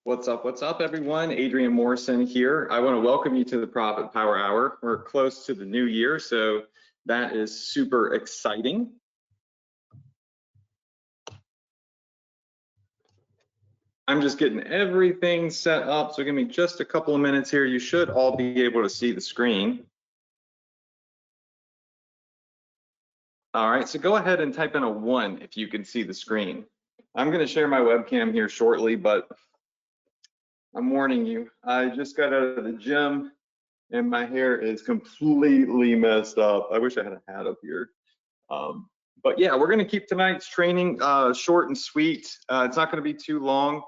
What's up, everyone? Adrian Morrison here. I want to welcome you to the Profit Power Hour. We're close to the new year, so that is super exciting. I'm just getting everything set up, so give me just a couple of minutes here. You should all be able to see the screen. All right, so go ahead and type in a 1 if you can see the screen. I'm going to share my webcam here shortly, but I'm warning you, I just got out of the gym and my hair is completely messed up. I wish I had a hat up here. But yeah, we're going to keep tonight's training short and sweet. It's not going to be too long.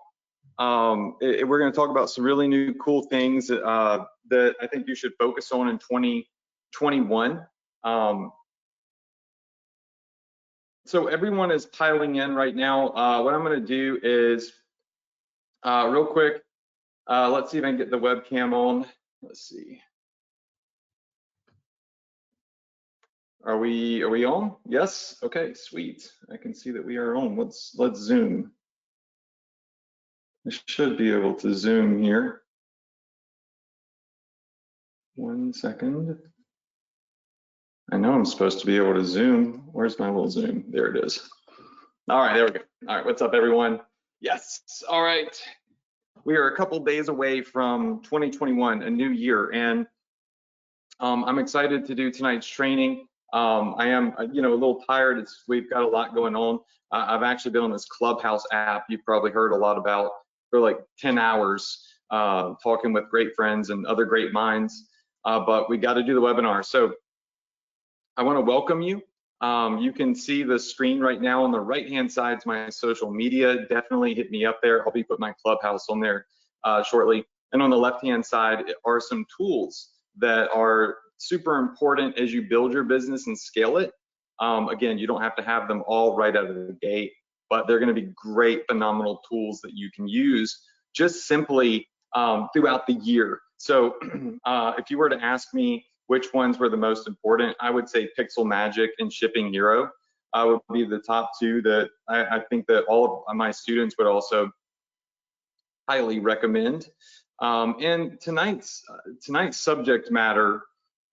We're going to talk about some really new cool things that I think you should focus on in 2021. So everyone is piling in right now. What I'm going to do is real quick, let's see if I can get the webcam on. Let's see. Are we on? Yes. Okay. Sweet. I can see that we are on. Let's zoom. I should be able to zoom here. 1 second. I know I'm supposed to be able to zoom. Where's my little zoom? There it is. All right. There we go. All right. What's up, everyone? Yes. All right. We are a couple days away from 2021, a new year, and I'm excited to do tonight's training. I am, a little tired. We've got a lot going on. I've actually been on this Clubhouse app you've probably heard a lot about for like 10 hours, talking with great friends and other great minds. But we got to do the webinar. So I want to welcome you. You can see the screen right now on the right-hand side is my social media. Definitely hit me up there. I'll be putting my Clubhouse on there shortly. And on the left-hand side are some tools that are super important as you build your business and scale it. Again, you don't have to have them all right out of the gate, but they're going to be great, phenomenal tools that you can use just simply throughout the year. So if you were to ask me which ones were the most important, I would say Pixel Magic and Shipping Hero would be the top two that I think that all of my students would also highly recommend. And tonight's subject matter,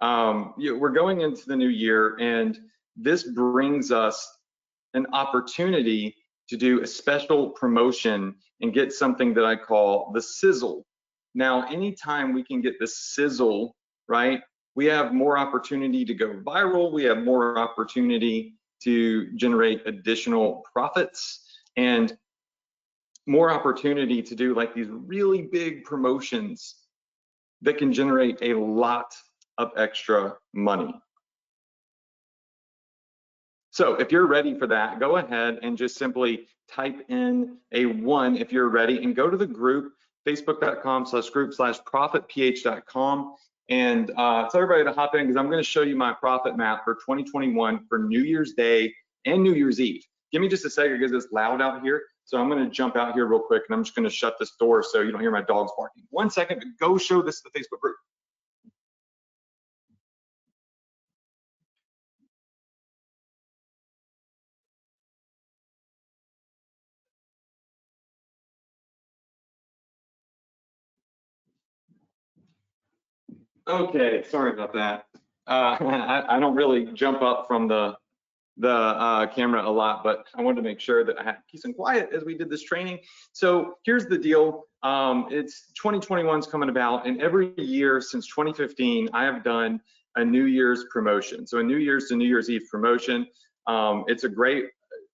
we're going into the new year, and this brings us an opportunity to do a special promotion and get something that I call the sizzle. Now, anytime we can get the sizzle, right, we have more opportunity to go viral. We have more opportunity to generate additional profits and more opportunity to do like these really big promotions that can generate a lot of extra money. So if you're ready for that, go ahead and just simply type in a 1 if you're ready and go to the group, facebook.com/group/profitph.com, and tell everybody to hop in because I'm going to show you my profit map for 2021 for New Year's Day and New Year's Eve. Give me just a second because it's loud out here. So I'm going to jump out here real quick and I'm just going to shut this door so you don't hear my dogs barking. 1 second, but go show this to the Facebook group. Okay, sorry about that. I don't really jump up from the camera a lot, but I wanted to make sure that I had peace and quiet as we did this training. So here's the deal. It's 2021's coming about, and every year since 2015, I have done a New Year's promotion. So a New Year's to New Year's Eve promotion. It's a great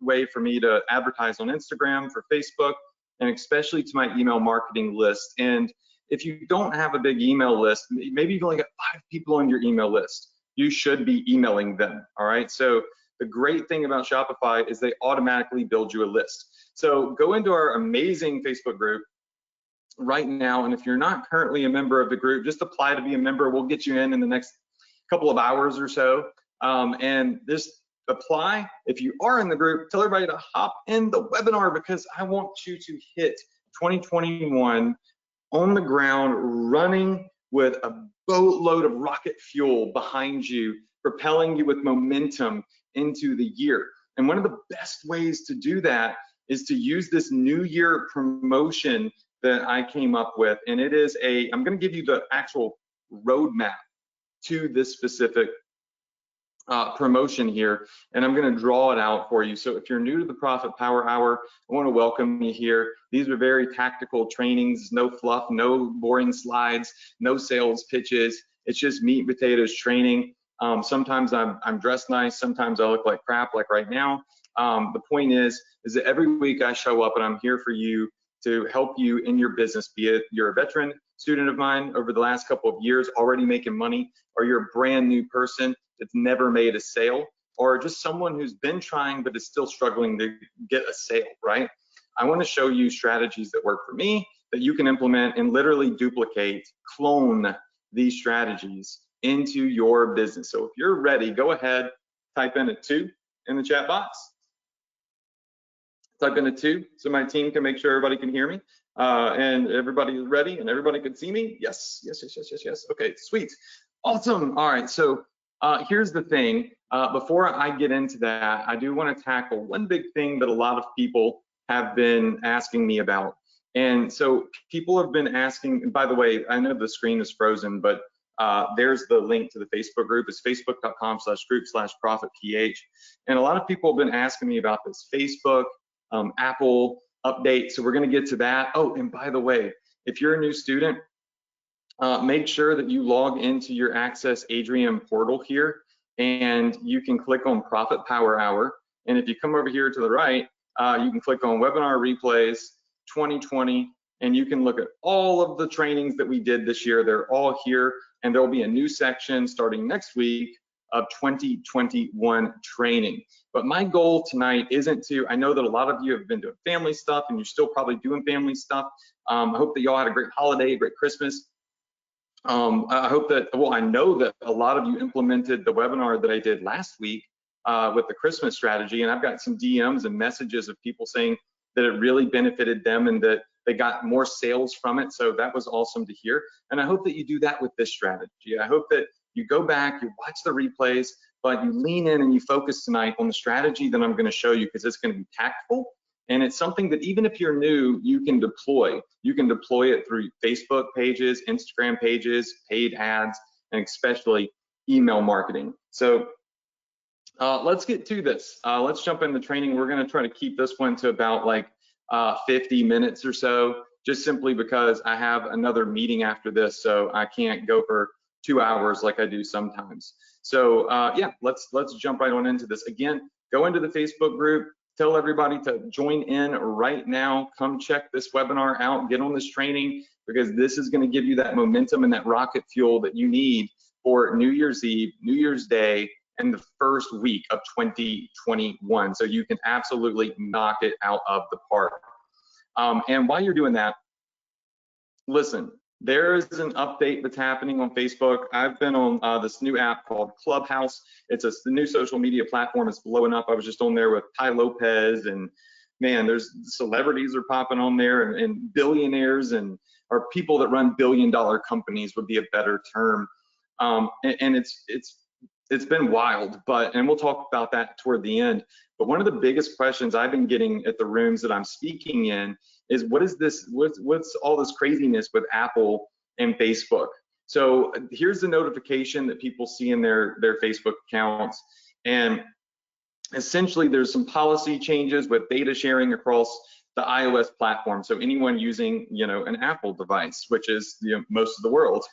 way for me to advertise on Instagram, for Facebook, and especially to my email marketing list. And if you don't have a big email list, maybe you've only got 5 people on your email list, you should be emailing them, all right? So the great thing about Shopify is they automatically build you a list. So go into our amazing Facebook group right now, and if you're not currently a member of the group, just apply to be a member. We'll get you in the next couple of hours or so, and just apply. If you are in the group, tell everybody to hop in the webinar because I want you to hit 2021 on the ground, running with a boatload of rocket fuel behind you, propelling you with momentum into the year. And one of the best ways to do that is to use this New Year promotion that I came up with, and it is I'm going to give you the actual roadmap to this specific promotion here, and I'm going to draw it out for you. So if you're new to the Profit Power Hour, I want to welcome you here. These are very tactical trainings, no fluff, no boring slides, no sales pitches. It's just meat and potatoes training. Sometimes I'm dressed nice, sometimes I look like crap, like right now. The point is that every week I show up and I'm here for you to help you in your business, be it you're a veteran student of mine over the last couple of years already making money, or you're a brand new person that's never made a sale, or just someone who's been trying but is still struggling to get a sale, right? I want to show you strategies that work for me that you can implement and literally duplicate, clone these strategies into your business. So if you're ready, go ahead, type in a 2 in the chat box. Type in a 2 so my team can make sure everybody can hear me and everybody is ready and everybody can see me. Yes, yes, yes, yes, yes, yes. Okay, sweet, awesome. All right, so here's the thing. Before I get into that, I do want to tackle one big thing that a lot of people have been asking me about. And so people have been asking, and by the way, I know the screen is frozen, but there's the link to the Facebook group. It's facebook.com/group/profitph. And a lot of people have been asking me about this Facebook, Apple update. So we're going to get to that. Oh, and by the way, if you're a new student, make sure that you log into your Access Adrian portal here, and you can click on Profit Power Hour. And if you come over here to the right, you can click on Webinar Replays 2020, and you can look at all of the trainings that we did this year. They're all here, and there'll be a new section starting next week of 2021 training. But my goal tonight isn't to, I know that a lot of you have been doing family stuff and you're still probably doing family stuff. I hope that y'all had a great holiday, a great Christmas. I hope that, well, I know that a lot of you implemented the webinar that I did last week with the Christmas strategy, and I've got some DMs and messages of people saying that it really benefited them and that they got more sales from it. So that was awesome to hear. And I hope that you do that with this strategy. I hope that you go back, you watch the replays, but you lean in and you focus tonight on the strategy that I'm going to show you, because it's going to be tactful. And it's something that even if you're new, you can deploy. You can deploy it through Facebook pages, Instagram pages, paid ads, and especially email marketing. So let's get to this. Let's jump into training. We're going to try to keep this one to about like 50 minutes or so, just simply because I have another meeting after this, so I can't go for 2 hours like I do sometimes. So yeah, let's jump right on into this. Again, go into the Facebook group, tell everybody to join in right now. Come check this webinar out, get on this training, because this is going to give you that momentum and that rocket fuel that you need for New Year's Eve, New Year's Day, and the first week of 2021. So you can absolutely knock it out of the park. And while you're doing that, listen, there is an update that's happening on Facebook. I've been on this new app called Clubhouse. It's the new social media platform. It's blowing up. I was just on there with Tai Lopez, and man, there's celebrities are popping on there, and billionaires, and or people that run billion-dollar companies would be a better term. And it's been wild, and we'll talk about that toward the end. But one of the biggest questions I've been getting at the rooms that I'm speaking in is, what is this? What's all this craziness with Apple and Facebook? So here's the notification that people see in their Facebook accounts, and essentially there's some policy changes with data sharing across the iOS platform. So anyone using, an Apple device, which is most of the world,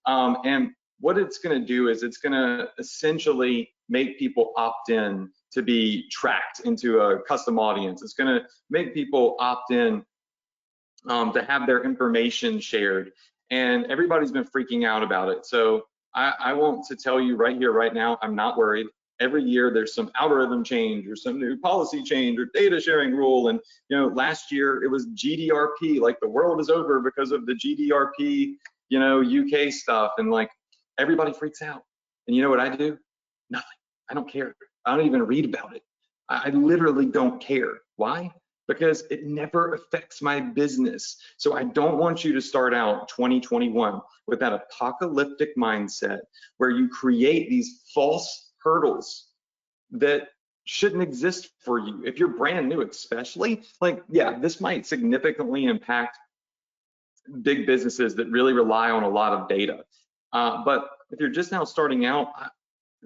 and what it's going to do is it's going to essentially make people opt in to be tracked into a custom audience. It's going to make people opt in to have their information shared, and everybody's been freaking out about it. So I want to tell you right here, right now, I'm not worried. Every year there's some algorithm change or some new policy change or data sharing rule, and last year it was GDRP, like the world is over because of the GDRP, UK stuff, and like everybody freaks out. And you know what I do? Nothing. I don't care. I don't even read about it. I literally don't care. Why? Because it never affects my business. So I don't want you to start out 2021 with that apocalyptic mindset where you create these false hurdles that shouldn't exist for you. If you're brand new, especially, like, yeah, this might significantly impact big businesses that really rely on a lot of data. But if you're just now starting out, I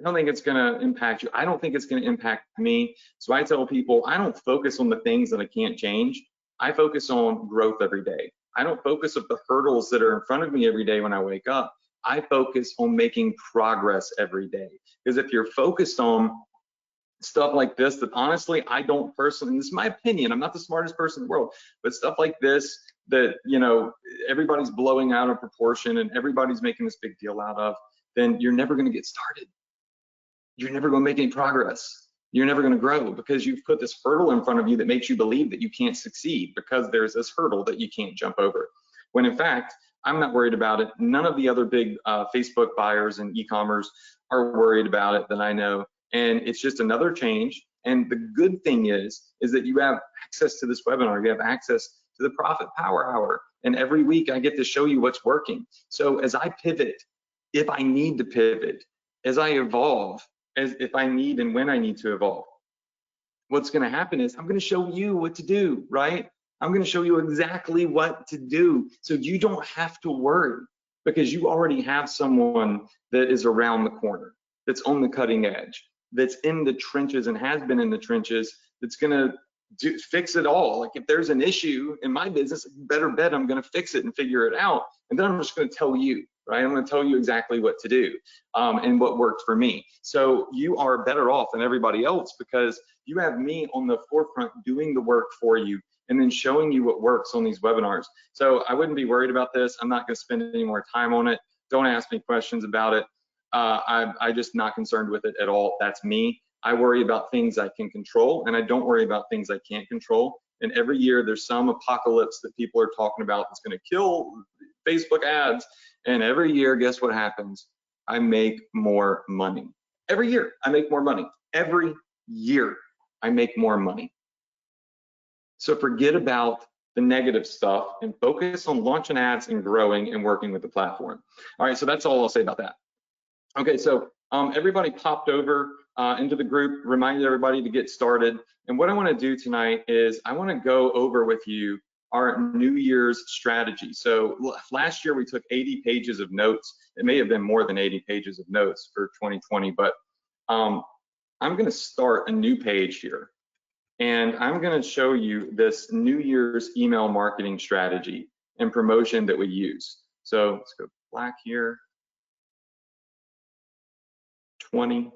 don't think it's going to impact you. I don't think it's going to impact me. So I tell people, I don't focus on the things that I can't change. I focus on growth every day. I don't focus on the hurdles that are in front of me every day when I wake up. I focus on making progress every day. Because if you're focused on stuff like this, that honestly, I don't personally, and this is my opinion, I'm not the smartest person in the world, but stuff like this that, you know, everybody's blowing out of proportion and everybody's making this big deal out of, then you're never going to get started. You're never going to make any progress. You're never going to grow because you've put this hurdle in front of you that makes you believe that you can't succeed because there's this hurdle that you can't jump over. When in fact, I'm not worried about it. None of the other big Facebook buyers and e-commerce are worried about it that I know. And it's just another change. And the good thing is that you have access to this webinar. You have access to the Profit Power Hour. And every week I get to show you what's working. So as I pivot, if I need to pivot, as I evolve, as if I need and when I need to evolve, what's going to happen is I'm going to show you what to do, right? I'm going to show you exactly what to do. So you don't have to worry because you already have someone that is around the corner, that's on the cutting edge, that's in the trenches and has been in the trenches, that's going to fix it all. Like if there's an issue in my business, better bet I'm going to fix it and figure it out. And then I'm just going to tell you, right? I'm going to tell you exactly what to do and what worked for me. So you are better off than everybody else because you have me on the forefront doing the work for you and then showing you what works on these webinars. So I wouldn't be worried about this. I'm not going to spend any more time on it. Don't ask me questions about it. I'm just not concerned with it at all. That's me. I worry about things I can control, and I don't worry about things I can't control. And every year there's some apocalypse that people are talking about that's going to kill Facebook ads. And every year, guess what happens? I make more money. Every year, I make more money. Every year, I make more money. So forget about the negative stuff and focus on launching ads and growing and working with the platform. All right, so that's all I'll say about that. Okay, so everybody popped over into the group, reminded everybody to get started. And what I want to do tonight is I want to go over with you our New Year's strategy. So last year we took 80 pages of notes. It may have been more than 80 pages of notes for 2020, but I'm going to start a new page here. And I'm going to show you this New Year's email marketing strategy and promotion that we use. So let's go black here. 20.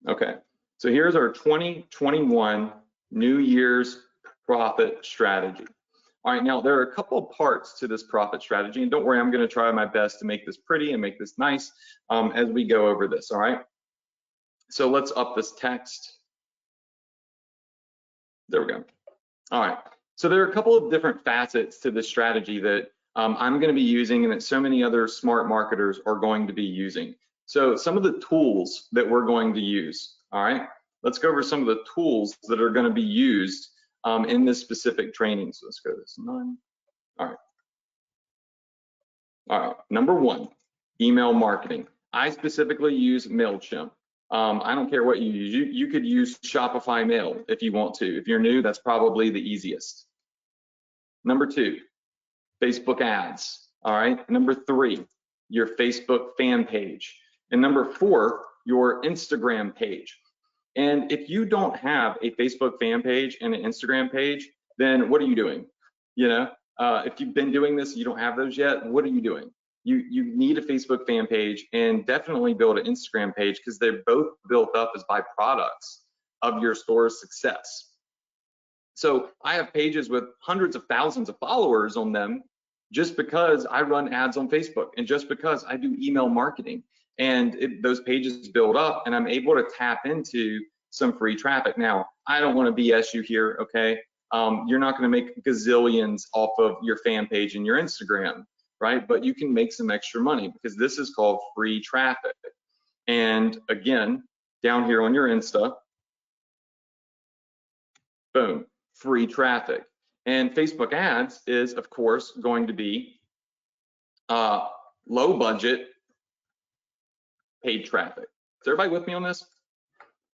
Okay, so here's our 2021 New Year's profit strategy. All right, now there are a couple of parts to this profit strategy, and don't worry, I'm going to try my best to make this pretty and make this nice as we go over this. All right, so let's up this text. There we go. All right, so there are a couple of different facets to this strategy that I'm going to be using and that so many other smart marketers are going to be using. So some of the tools that we're going to use, all right? Let's go over some of the tools that are going to be used in this specific training. So let's go to this 9. All right. All right, number 1, email marketing. I specifically use MailChimp. I don't care what you use. You could use Shopify Mail if you want to. If you're new, that's probably the easiest. Number 2, Facebook ads. All right, number 3, your Facebook fan page. And number 4, your Instagram page. And if you don't have a Facebook fan page and an Instagram page, then what are you doing? You know, if you've been doing this, you don't have those yet, what are you doing? You need a Facebook fan page and definitely build an Instagram page because they're both built up as byproducts of your store's success. So I have pages with hundreds of thousands of followers on them just because I run ads on Facebook and just because I do email marketing. And those pages build up and I'm able to tap into some free traffic. Now, I don't want to BS you here, okay? You're not going to make gazillions off of your fan page and your Instagram, right? But you can make some extra money because this is called free traffic. And again, down here on your Insta, boom, free traffic. And Facebook ads is, of course, going to be low budget paid traffic. Is everybody with me on this?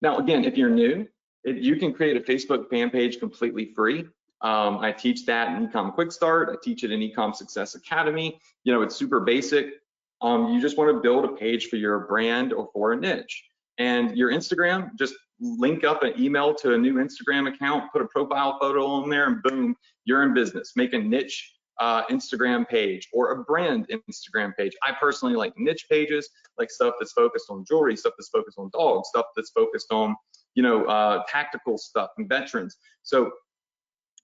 Now, again, if you're new, you can create a Facebook fan page completely free. I teach that in Ecom Quick Start. I teach it in Ecom Success Academy. You know, it's super basic. You just want to build a page for your brand or for a niche. And your Instagram, just link up an email to a new Instagram account, put a profile photo on there, and boom, you're in business. Make a niche Instagram page or a brand Instagram page. I personally like niche pages, like stuff that's focused on jewelry, stuff that's focused on dogs, stuff that's focused on, you know, tactical stuff and veterans. So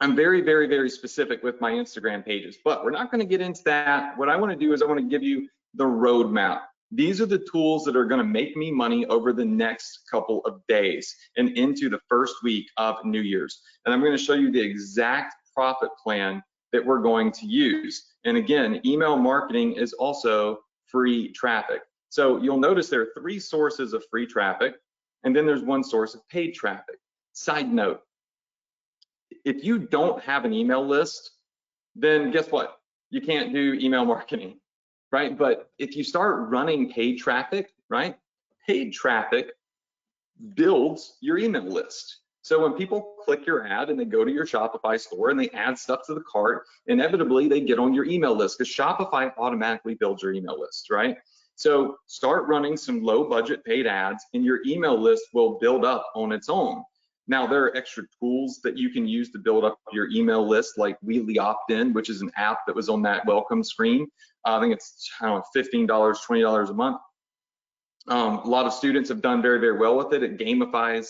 I'm very, very, very specific with my Instagram pages, but we're not going to get into that. What I want to do is I want to give you the roadmap. These are the tools that are going to make me money over the next couple of days and into the first week of New Year's. And I'm going to show you the exact profit plan that we're going to use. And again, email marketing is also free traffic. So you'll notice there are 3 sources of free traffic, and then there's 1 source of paid traffic. Side note, if you don't have an email list, then guess what? You can't do email marketing, right? But if you start running paid traffic, right? Paid traffic builds your email list. So when people click your ad and they go to your Shopify store and they add stuff to the cart, inevitably they get on your email list because Shopify automatically builds your email list, right? So start running some low budget paid ads and your email list will build up on its own. Now, there are extra tools that you can use to build up your email list, like Weekly Opt-in, which is an app that was on that welcome screen. I think it's, I don't know, $15, $20 a month. A lot of students have done very, very well with it. It gamifies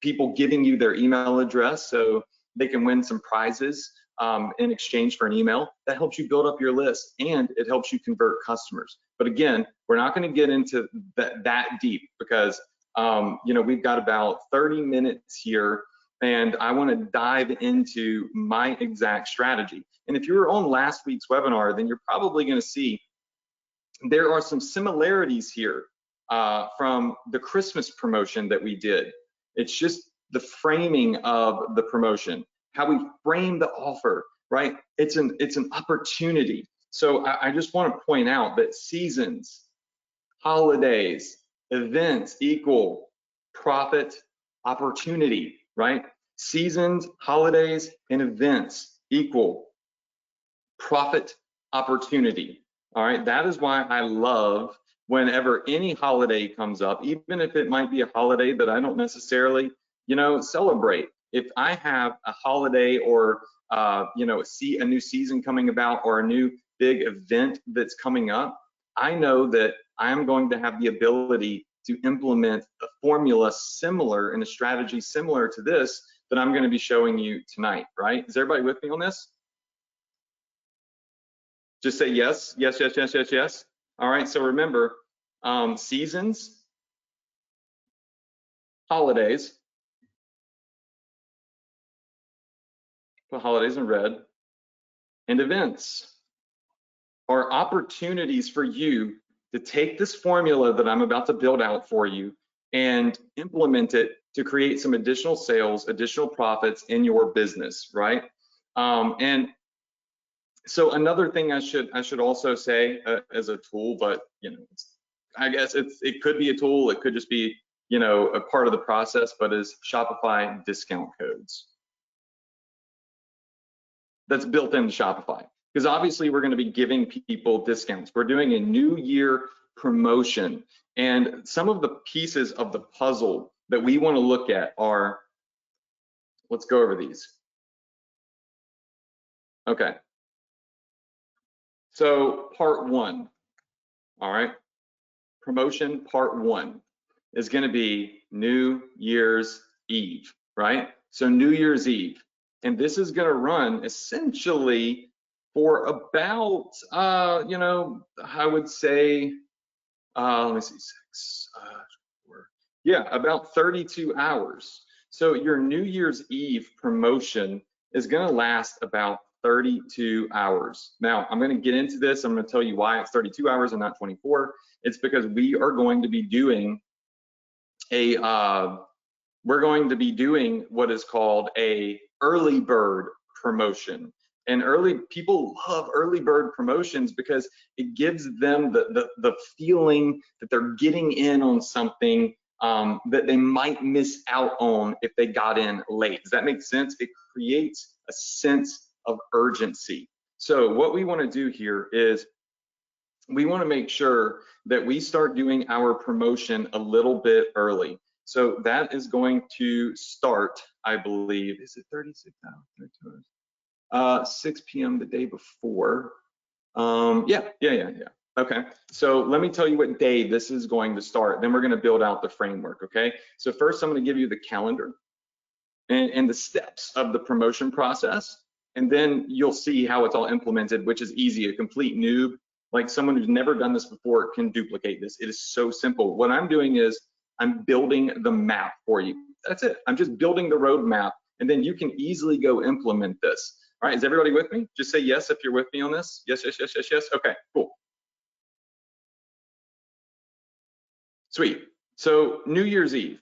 people giving you their email address so they can win some prizes in exchange for an email. That helps you build up your list and it helps you convert customers. But again, we're not going to get into that deep because you know, we've got about 30 minutes here and I want to dive into my exact strategy. And if you were on last week's webinar, then you're probably going to see there are some similarities here from the Christmas promotion that we did. It's just the framing of the promotion, how we frame the offer, right? It's an opportunity. So I just want to point out that seasons, holidays, events equal profit opportunity, right? Seasons, holidays, and events equal profit opportunity. All right, that is why I love whenever any holiday comes up, even if it might be a holiday that I don't necessarily, you know, celebrate. If I have a holiday or you know, a new season coming about or a new big event that's coming up, I know that I'm going to have the ability to implement a formula similar and a strategy similar to this that I'm going to be showing you tonight, right? Is everybody with me on this? Just say yes, yes, yes, yes, yes, yes. All right, so remember, seasons, holidays, put holidays in red, and events are opportunities for you to take this formula that I'm about to build out for you and implement it to create some additional sales, additional profits in your business, right? And so another thing I should also say as a tool, but you know, I guess it could be a tool, it could just be, you know, a part of the process, but is Shopify discount codes. That's built into Shopify. Because obviously we're going to be giving people discounts. We're doing a new year promotion. And some of the pieces of the puzzle that we want to look at are, let's go over these. Okay. So part 1, all right. Promotion part 1 is going to be New Year's Eve, right? So New Year's Eve. And this is going to run essentially for about, you know, I would say, let me see, 6, 4, yeah, about 32 hours. So your New Year's Eve promotion is going to last about 32 hours. Now, I'm going to get into this. I'm going to tell you why it's 32 hours and not 24. It's because we are going to be doing we're going to be doing what is called a early bird promotion. And people love early bird promotions because it gives them the feeling that they're getting in on something that they might miss out on if they got in late. Does that make sense? It creates a sense of urgency. So what we want to do here is we want to make sure that we start doing our promotion a little bit early. So that is going to start, I believe, is it 36 hours, 32 hours? 6 p.m. the day before. Yeah. Okay, so let me tell you what day this is going to start. Then we're going to build out the framework, okay? So first I'm going to give you the calendar and the steps of the promotion process, and then you'll see how it's all implemented, which is easy. A complete noob, like someone who's never done this before, can duplicate this. It is so simple. What I'm doing is I'm building the map for you. That's it. I'm just building the roadmap, and then you can easily go implement this. All right, is everybody with me? Just say yes if you're with me on this. Yes. Okay, cool. Sweet. So New Year's Eve.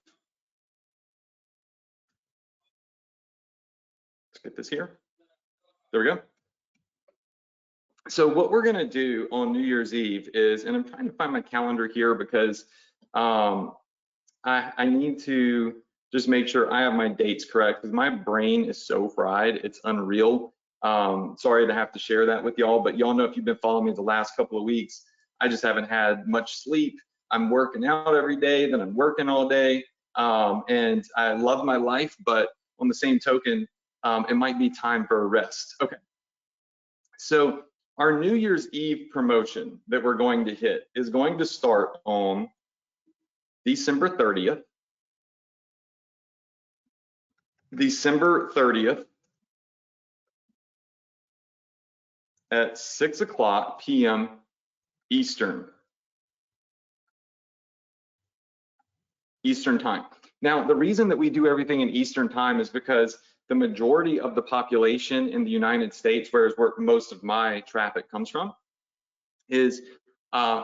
Let's get this here. There we go. So what we're going to do on New Year's Eve is, and I'm trying to find my calendar here because I need to just make sure I have my dates correct, because my brain is so fried, it's unreal. Sorry to have to share that with y'all, but y'all know, if you've been following me the last couple of weeks, I just haven't had much sleep. I'm working out every day, then I'm working all day, and I love my life, but on the same token, it might be time for a rest. Okay, so our New Year's Eve promotion that we're going to hit is going to start on December 30th. December 30th at 6 o'clock p.m. Eastern time. Now, the reason that we do everything in Eastern time is because the majority of the population in the United States, where most of my traffic comes from, is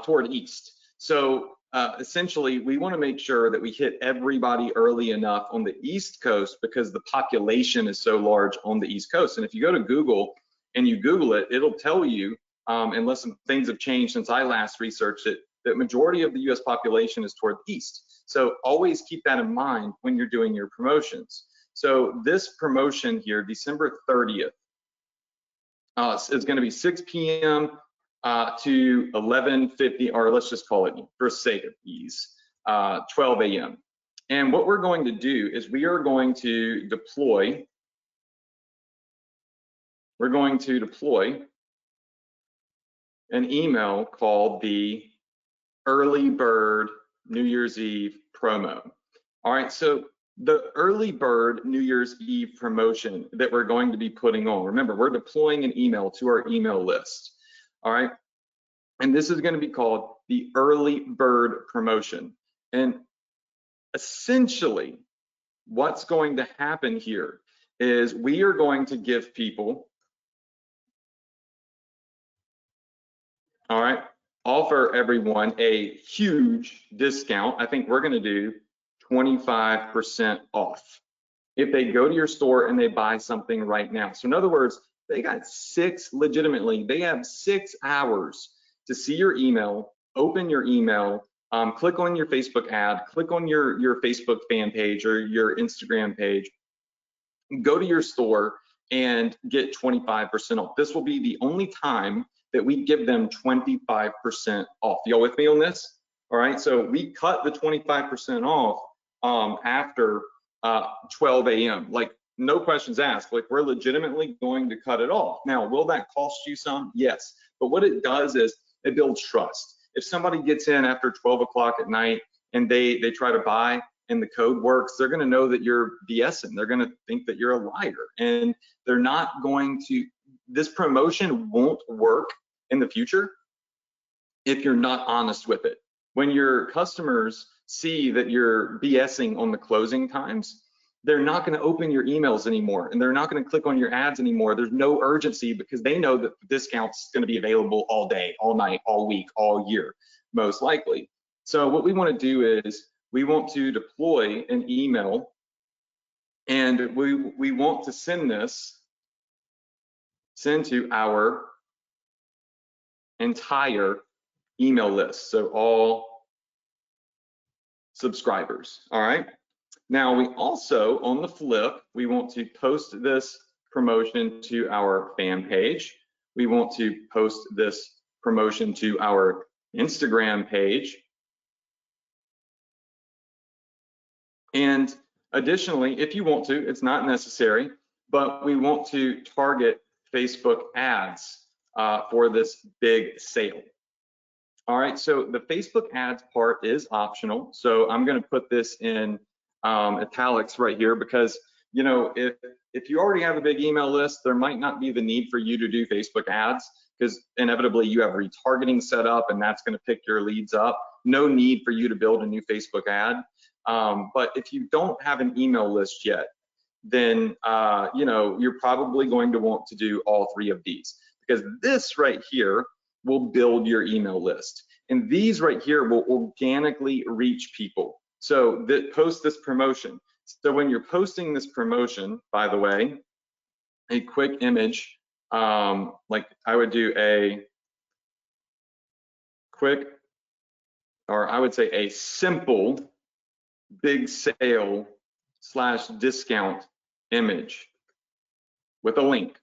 toward east. So essentially, we want to make sure that we hit everybody early enough on the East Coast, because the population is so large on the East Coast. And if you go to Google and you Google it, it'll tell you, unless some things have changed since I last researched it, that majority of the US population is toward the east. So always keep that in mind when you're doing your promotions. So this promotion here, December 30th, is going to be 6 p.m. To 11:50, or let's just call it, for sake of ease, 12 a.m. And what we're going to do is we are going to deploy, an email called the Early Bird New Year's Eve promo. All right, so the Early Bird New Year's Eve promotion that we're going to be putting on, remember, we're deploying an email to our email list. All right, and this is going to be called the Early Bird promotion. And essentially, what's going to happen here is we are going to give people, all right, offer everyone a huge discount. I think we're going to do 25% off if they go to your store and they buy something right now. So in other words, they have 6 hours to see your email, open your email, click on your Facebook ad, click on your Facebook fan page or your Instagram page, go to your store and get 25% off. This will be the only time that we give them 25% off. Y'all with me on this? All right, so we cut the 25% off after 12 a.m. Like, no questions asked. Like, we're legitimately going to cut it off. Now, will that cost you some? Yes. But what it does is it builds trust. If somebody gets in after 12 o'clock at night and they try to buy and the code works, they're going to know that you're BSing. They're going to think that you're a liar, and they're not going to. This promotion won't work in the future if you're not honest with it. When your customers see that you're BSing on the closing times, they're not going to open your emails anymore, and they're not going to click on your ads anymore. There's no urgency because they know that the discount's going to be available all day, all night, all week, all year, most likely. So what we want to do is we want to deploy an email, and we want to send to our entire email list. So all subscribers, all right? Now we also, on the flip, we want to post this promotion to our fan page. We want to post this promotion to our Instagram page. And additionally, if you want to, it's not necessary, but we want to target Facebook ads for this big sale. All right, so the Facebook ads part is optional. So I'm going to put this in italics right here because, you know, if you already have a big email list, there might not be the need for you to do Facebook ads because inevitably you have retargeting set up and that's going to pick your leads up. No need for you to build a new Facebook ad. But if you don't have an email list yet, then you know, you're probably going to want to do all three of these because this right here will build your email list. And these right here will organically reach people. So post this promotion. So when you're posting this promotion, by the way, a quick image, like I would do a quick, or I would say a simple big sale / discount image with a link.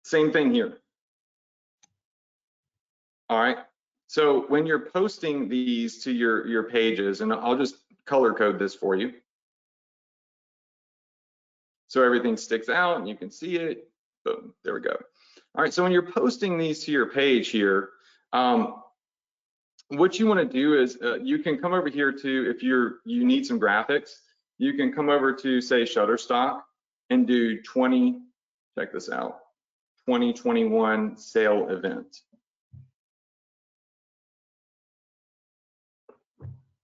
Same thing here. All right. So when you're posting these to your pages, and I'll just color code this for you, so everything sticks out and you can see it. Boom, there we go. All right. So when you're posting these to your page here, what you want to do is you can come over here to, if you need some graphics, you can come over to say Shutterstock and do 20, check this out, 2021 sale event.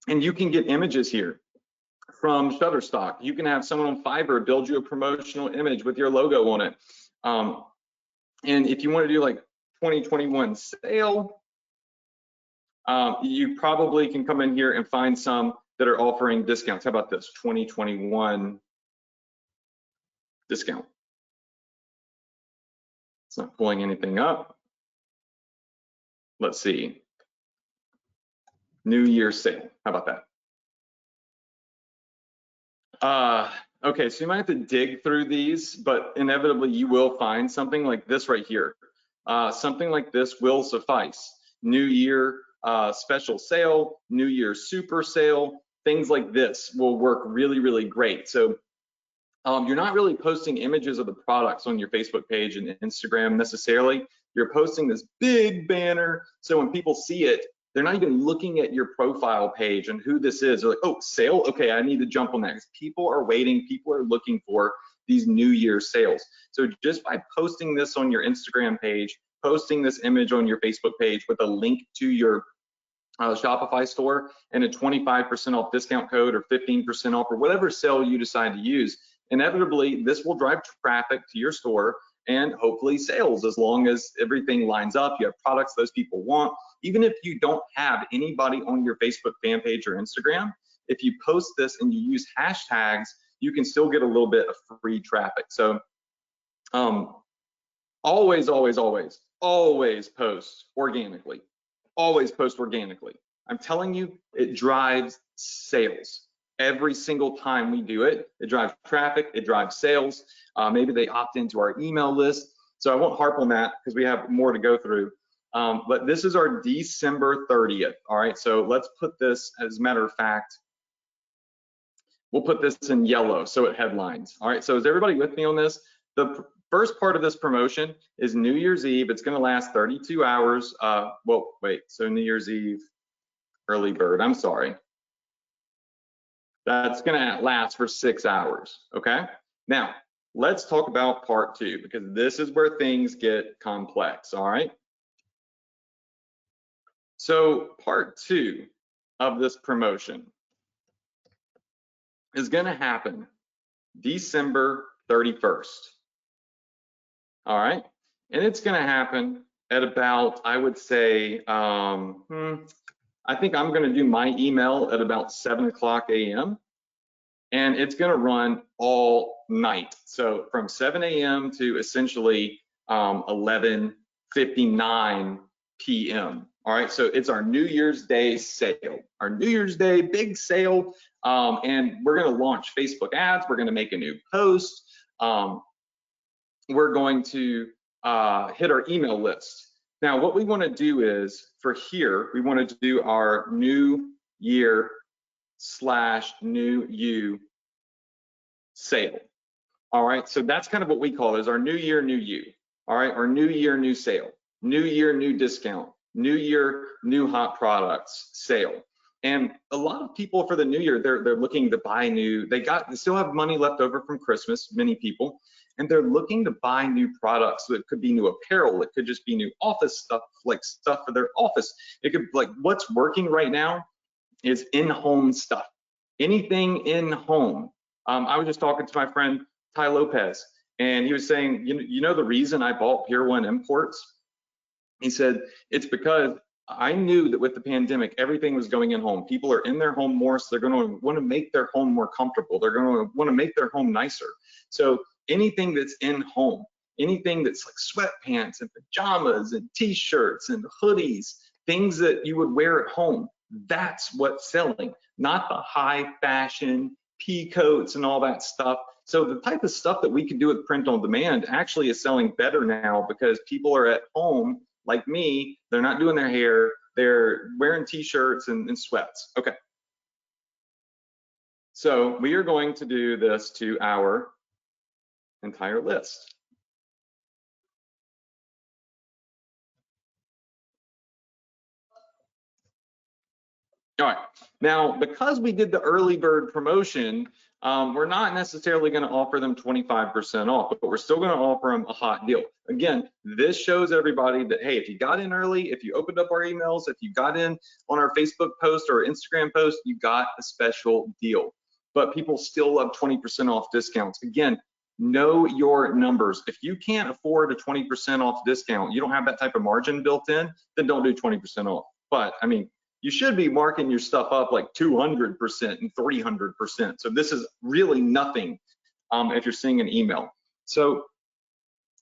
And you can get images here from Shutterstock. You can have someone on Fiverr build you a promotional image with your logo on it. And if you want to do like 2021 sale, you probably can come in here and find some that are offering discounts. How about this, 2021 discount? It's not pulling anything up. Let's see. New Year sale. How about that? Okay, so you might have to dig through these, but inevitably you will find something like this right here. Something like this will suffice. New Year special sale, New Year super sale, things like this will work really, really great. So you're not really posting images of the products on your Facebook page and Instagram necessarily. You're posting this big banner, so when people see it, they're not even looking at your profile page and who this is. They're like, oh, sale? Okay, I need to jump on that. Because people are waiting, people are looking for these New Year sales. So just by posting this on your Instagram page, posting this image on your Facebook page with a link to your Shopify store and a 25% off discount code or 15% off or whatever sale you decide to use, inevitably this will drive traffic to your store and hopefully sales, as long as everything lines up, you have products those people want. Even if you don't have anybody on your Facebook fan page or Instagram, if you post this and you use hashtags, you can still get a little bit of free traffic. So always post organically. Always post organically. I'm telling you, it drives sales. Every single time we do it, it drives traffic, it drives sales. Maybe they opt into our email list. So I won't harp on that because we have more to go through. But this is our December 30th. All right, so let's put this, as a matter of fact, we'll put this in yellow so it headlines. All right, so is everybody with me on this? The first part of this promotion is New Year's Eve. It's going to last 32 hours. Well, wait, so New Year's Eve, early bird, I'm sorry. That's going to last for 6 hours, okay? Now, let's talk about part 2 because this is where things get complex, all right? So part 2 of this promotion is going to happen December 31st, all right? And it's going to happen at about, I would say, I think I'm going to do my email at about 7:00 a.m. and it's going to run all night. So from 7 a.m. to essentially 11:59 p.m. All right, so it's our New Year's Day sale, our New Year's Day big sale, and we're going to launch Facebook ads. We're going to make a new post. We're going to hit our email list. Now, what we want to do is for here, we want to do our New Year / New You sale. All right, so that's kind of what we call it, is our New Year, New You. All right, our New Year, New Sale, New Year, New Discount, New Year, New Hot Products sale. And a lot of people for the New Year, they're looking to buy new. They still have money left over from Christmas, many people, and they're looking to buy new products. So it could be new apparel, it could just be new office stuff, like stuff for their office. It could, like, what's working right now is in-home stuff. Anything in home. I was just talking to my friend Ty Lopez, and he was saying, you know the reason I bought Pier 1 Imports? He said, it's because I knew that with the pandemic, everything was going in home. People are in their home more, so they're going to want to make their home more comfortable. They're going to want to make their home nicer. So anything that's in home, anything that's like sweatpants and pajamas and t-shirts and hoodies, things that you would wear at home, that's what's selling, not the high fashion pea coats and all that stuff. So the type of stuff that we can do with print on demand actually is selling better now because people are at home like me. They're not doing their hair, they're wearing t-shirts and sweats. Okay, so we are going to do this to our entire list. All right, now because we did the early bird promotion, we're not necessarily going to offer them 25% off, but we're still going to offer them a hot deal. Again, this shows everybody that, hey, if you got in early, if you opened up our emails, if you got in on our Facebook post or Instagram post, you got a special deal. But people still love 20% off discounts. Again, know your numbers. If you can't afford a 20% off discount, you don't have that type of margin built in, then don't do 20% off. But I mean, you should be marking your stuff up like 200% and 300%. So this is really nothing if you're seeing an email. So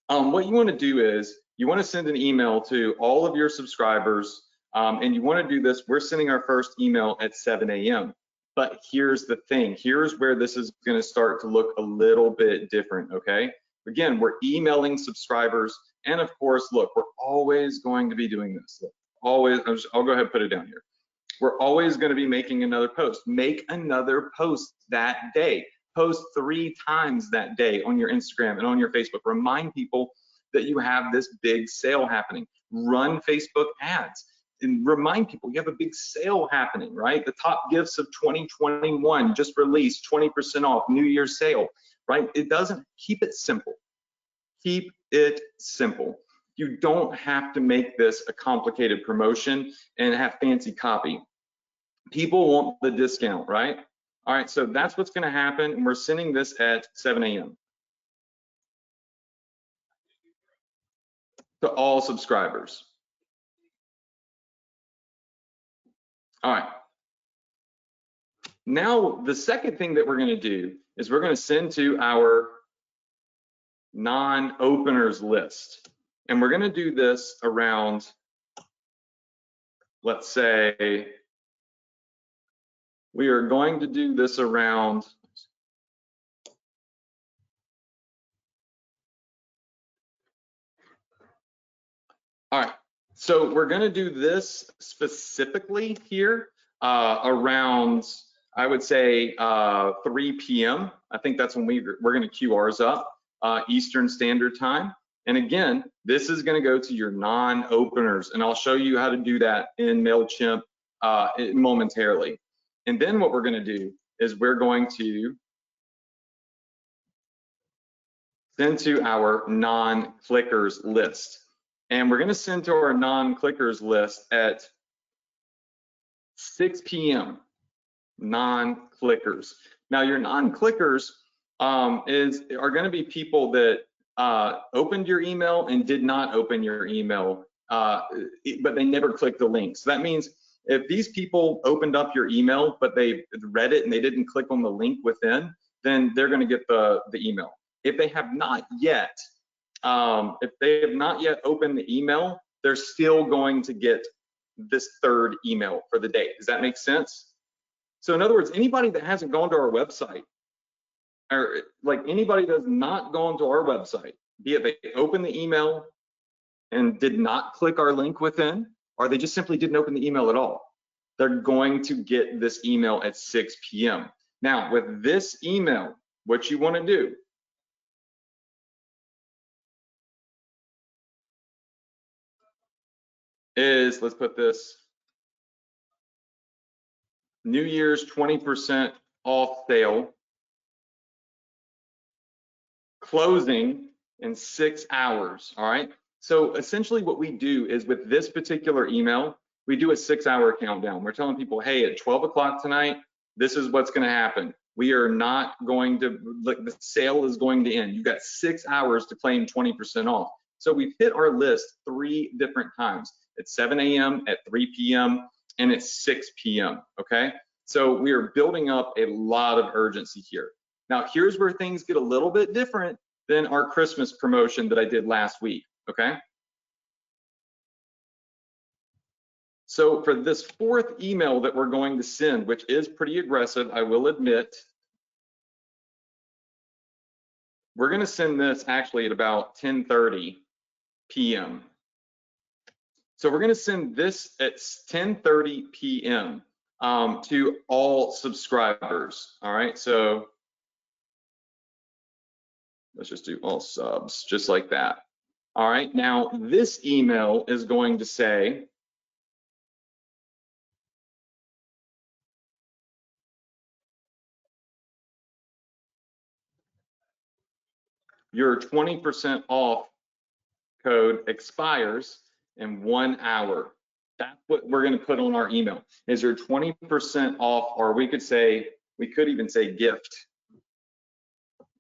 what you want to do is you want to send an email to all of your subscribers, and you want to do this. We're sending our first email at 7 a.m. But here's the thing. Here's where this is going to start to look a little bit different, okay? Again, we're emailing subscribers, and of course, look, we're always going to be doing this. Look, always, I'll go ahead and put it down here. We're always going to be making another post. Make another post that day. Post 3 times that day on your Instagram and on your Facebook. Remind people that you have this big sale happening. Run Facebook ads and remind people you have a big sale happening, right? The top gifts of 2021 just released, 20% off, New Year's sale, right? It doesn't, keep it simple. Keep it simple. You don't have to make this a complicated promotion and have fancy copy. People want the discount, right? All right, so that's what's going to happen, and we're sending this at 7 a.m. to all subscribers. All right. Now, the second thing that we're going to do is we're going to send to our non-openers list, and we're going to do this around, let's say, we are going to do this around all right, so we're going to do this specifically here around, I would say 3 p.m. I think that's when we're going to queue ours up, Eastern Standard Time. And again, this is going to go to your non-openers, and I'll show you how to do that in MailChimp momentarily. And then what we're going to do is we're going to send to our non-clickers list. And we're going to send to our non-clickers list at 6 p.m. Non-clickers. Now, your non-clickers are going to be people that opened your email and did not open your email, but they never clicked the link. So that means if these people opened up your email, but they read it and they didn't click on the link within, then they're going to get the email. If they have not yet, opened the email, they're still going to get this third email for the day. Does that make sense? So in other words, anybody that hasn't gone to our website, or like anybody that's not gone to our website, be it they opened the email and did not click our link within, or they just simply didn't open the email at all, they're going to get this email at 6 p.m. Now, with this email, what you want to do is, let's put this, New Year's 20% off sale, closing in 6 hours, all right? So essentially what we do is with this particular email, we do a 6-hour countdown. We're telling people, hey, at 12 o'clock tonight, this is what's gonna happen. We are not going to, like, the sale is going to end. You got 6 hours to claim 20% off. So we've hit our list 3 different times, at 7 a.m., at 3 p.m., and at 6 p.m., okay? So we are building up a lot of urgency here. Now, here's where things get a little bit different than our Christmas promotion that I did last week, okay? So for this 4th email that we're going to send, which is pretty aggressive, I will admit, we're gonna send this actually at about 10:30 p.m. So we're gonna send this at 10:30 p.m. To all subscribers, all right? So let's just do all subs, just like that. All right, now this email is going to say, your 20% off code expires in 1 hour. That's what we're gonna put on our email, is your 20% off, or we could even say gift.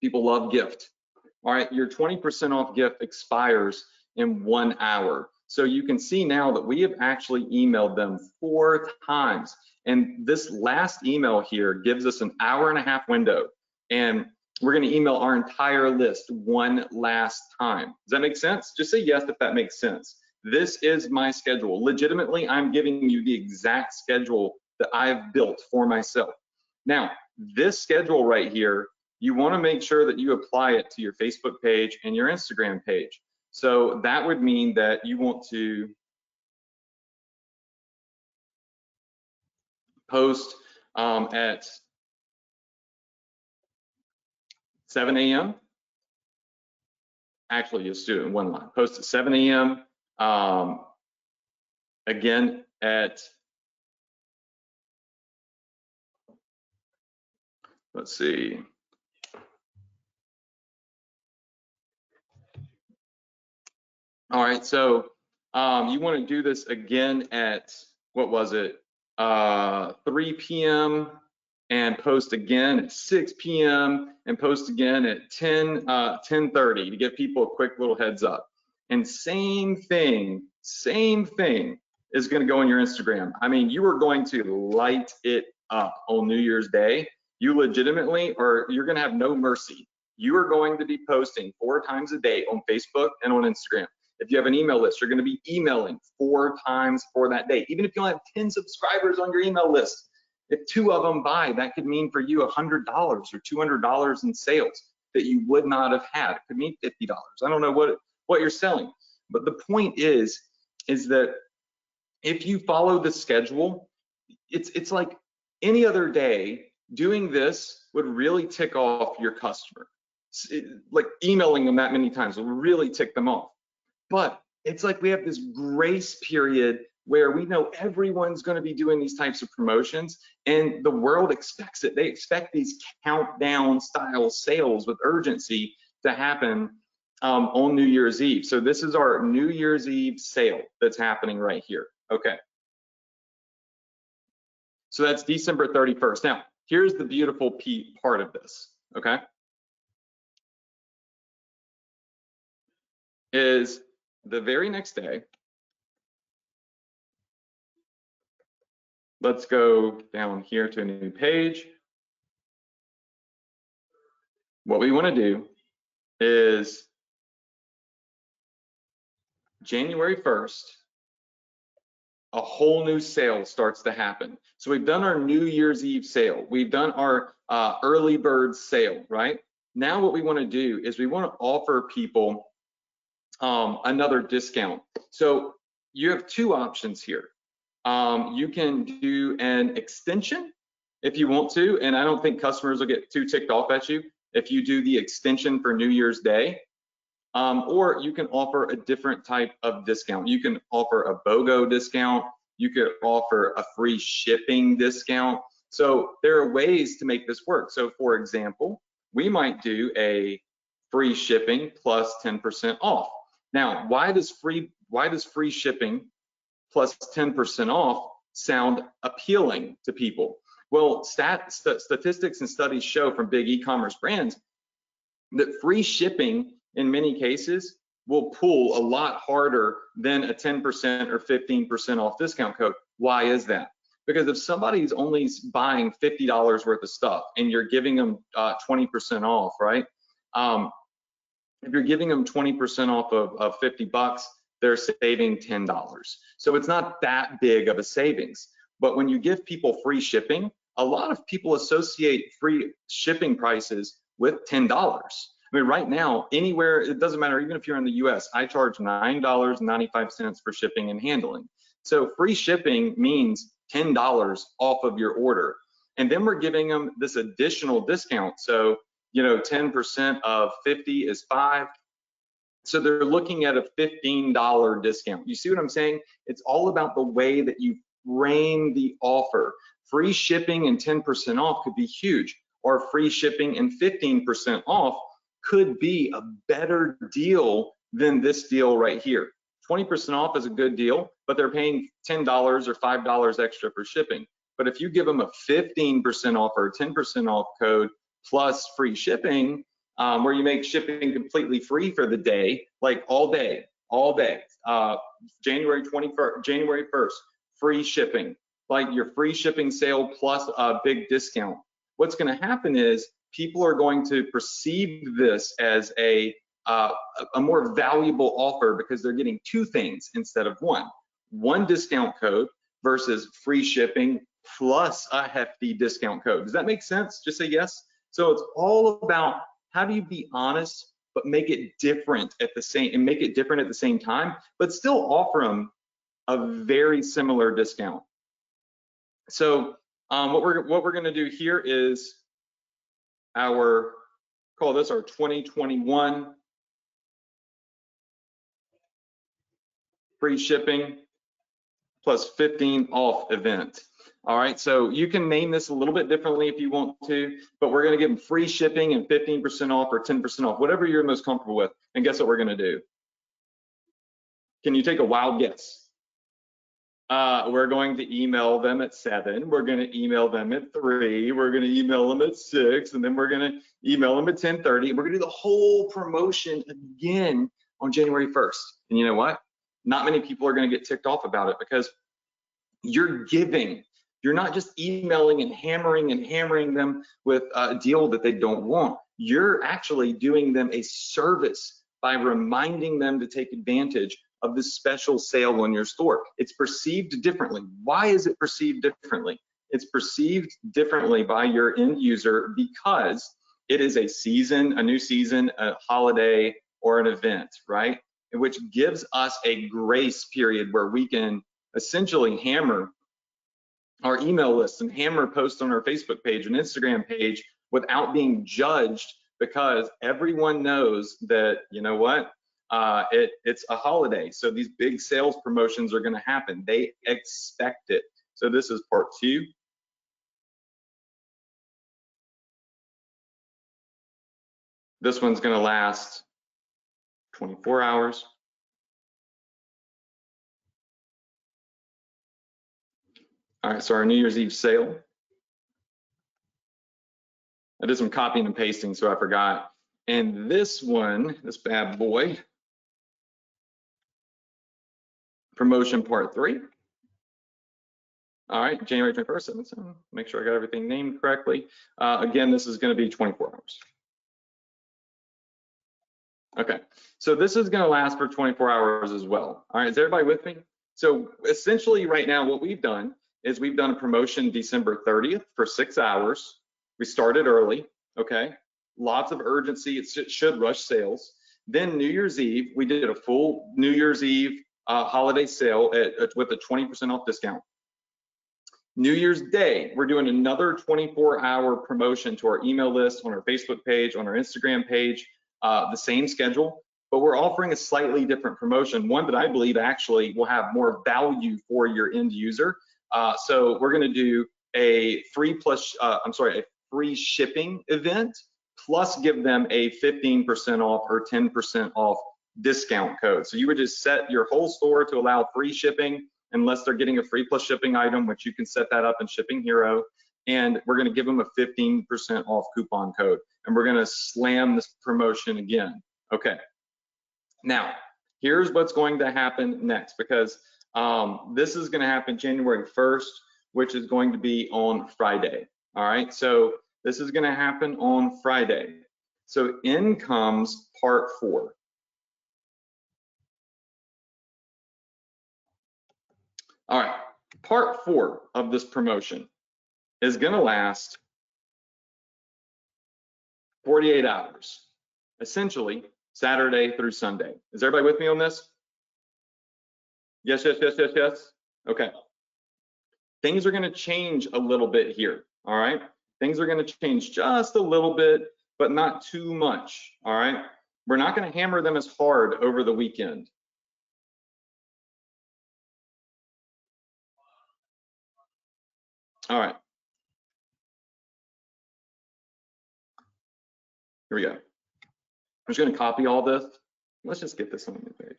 People love gift. All right, your 20% off gift expires in 1 hour. So you can see now that we have actually emailed them 4 times. And this last email here gives us an 1.5-hour window. And we're gonna email our entire list one last time. Does that make sense? Just say yes if that makes sense. This is my schedule. Legitimately, I'm giving you the exact schedule that I've built for myself. Now, this schedule right here, you want to make sure that you apply it to your Facebook page and your Instagram page. So that would mean that you want to post at 7 a.m. Actually, just do it in one line. Post at 7 a.m. Again at, let's see. All right, so you want to do this again at, what was it, 3 p.m. and post again at 6 p.m. and post again at 10:30 to give people a quick little heads up. And same thing is going to go on your Instagram. I mean, you are going to light it up on New Year's Day. You legitimately, or you're going to have no mercy. You are going to be posting 4 times a day on Facebook and on Instagram. If you have an email list, you're going to be emailing 4 times for that day. Even if you only have 10 subscribers on your email list, if 2 of them buy, that could mean for you $100 or $200 in sales that you would not have had. It could mean $50. I don't know what you're selling. But the point is that if you follow the schedule, it's like any other day, doing this would really tick off your customer. Like emailing them that many times will really tick them off. But it's like we have this grace period where we know everyone's going to be doing these types of promotions, and the world expects it. They expect these countdown style sales with urgency to happen on New Year's Eve. So this is our New Year's Eve sale that's happening right here. Okay. So that's December 31st. Now, here's the beautiful part of this, okay? Is the very next day, let's go down here to a new page. What we want to do is January 1st, a whole new sale starts to happen. So we've done our New Year's Eve sale. We've done our early bird sale, right? Now what we want to do is we want to offer people another discount. So you have two options here. You can do an extension if you want to, and I don't think customers will get too ticked off at you if you do the extension for New Year's Day. Or you can offer a different type of discount. You can offer a BOGO discount. You could offer a free shipping discount. So there are ways to make this work. So for example, we might do a free shipping plus 10% off. Now, why does free shipping plus 10% off sound appealing to people? Well, statistics and studies show from big e-commerce brands that free shipping in many cases will pull a lot harder than a 10% or 15% off discount code. Why is that? Because if somebody's only buying $50 worth of stuff and you're giving them 20% off, right? If you're giving them 20% off of 50 bucks, they're saving $10. So it's not that big of a savings. But when you give people free shipping, a lot of people associate free shipping prices with $10. I mean, right now, anywhere, it doesn't matter, even if you're in the US, I charge $9.95 for shipping and handling. So free shipping means $10 off of your order. And then we're giving them this additional discount. So, 10% of 50 is 5. So they're looking at a $15 discount. You see what I'm saying? It's all about the way that you frame the offer. Free shipping and 10% off could be huge, or free shipping and 15% off could be a better deal than this deal right here. 20% off is a good deal, but they're paying $10 or $5 extra for shipping. But if you give them a 15% off or a 10% off code plus free shipping, where you make shipping completely free for the day, like all day, January 1st, free shipping, like your free shipping sale plus a big discount. What's going to happen is people are going to perceive this as a more valuable offer because they're getting two things instead of one discount code versus free shipping plus a hefty discount code. Does that make sense? Just say yes. So it's all about how do you be honest but make it different at the same time, but still offer them a very similar discount. So what we're going to do here is call this our 2021 free shipping plus 15 off event. All right, so you can name this a little bit differently if you want to, but we're going to give them free shipping and 15% off or 10% off, whatever you're most comfortable with. And guess what we're going to do? Can you take a wild guess? We're going to email them at 7. We're going to email them at 3. We're going to email them at 6, and then we're going to email them at 10:30. We're going to do the whole promotion again on January 1st. And you know what? Not many people are going to get ticked off about it because you're giving. You're not just emailing and hammering them with a deal that they don't want. You're actually doing them a service by reminding them to take advantage of this special sale on your store. It's perceived differently. Why is it perceived differently? It's perceived differently by your end user because it is a season, a new season, a holiday, or an event, right? Which gives us a grace period where we can essentially hammer our email lists and hammer posts on our Facebook page and Instagram page without being judged, because everyone knows that, you know what, it's a holiday. So these big sales promotions are going to happen. They expect it. So this is part 2. This one's going to last 24 hours. All right, so our New Year's Eve sale. I did some copying and pasting, so I forgot. And this one, this bad boy, promotion part 3. All right, January 21st. So make sure I got everything named correctly. Again, this is going to be 24 hours. Okay, so this is going to last for 24 hours as well. All right, is everybody with me? So essentially right now what we've done is we've done a promotion December 30th for 6 hours. We started early, okay? Lots of urgency, it should rush sales. Then New Year's Eve, we did a full New Year's Eve holiday sale with a 20% off discount. New Year's Day, we're doing another 24-hour promotion to our email list, on our Facebook page, on our Instagram page, the same schedule, but we're offering a slightly different promotion, one that I believe actually will have more value for your end user. So we're gonna do a free shipping event, plus give them a 15% off or 10% off discount code. So you would just set your whole store to allow free shipping, unless they're getting a free plus shipping item, which you can set that up in Shipping Hero. And we're gonna give them a 15% off coupon code. And we're gonna slam this promotion again. Okay, now, here's what's going to happen next, because this is gonna happen January 1st, which is going to be on Friday, all right? So this is gonna happen on Friday. So in comes part 4. All right, part 4 of this promotion is gonna last 48 hours, essentially Saturday through Sunday. Is everybody with me on this? Yes, yes, yes, yes, yes. Okay. Things are gonna change a little bit here, all right? Things are gonna change just a little bit, but not too much, all right? We're not gonna hammer them as hard over the weekend. All right. Here we go. I'm just gonna copy all this. Let's just get this on the page.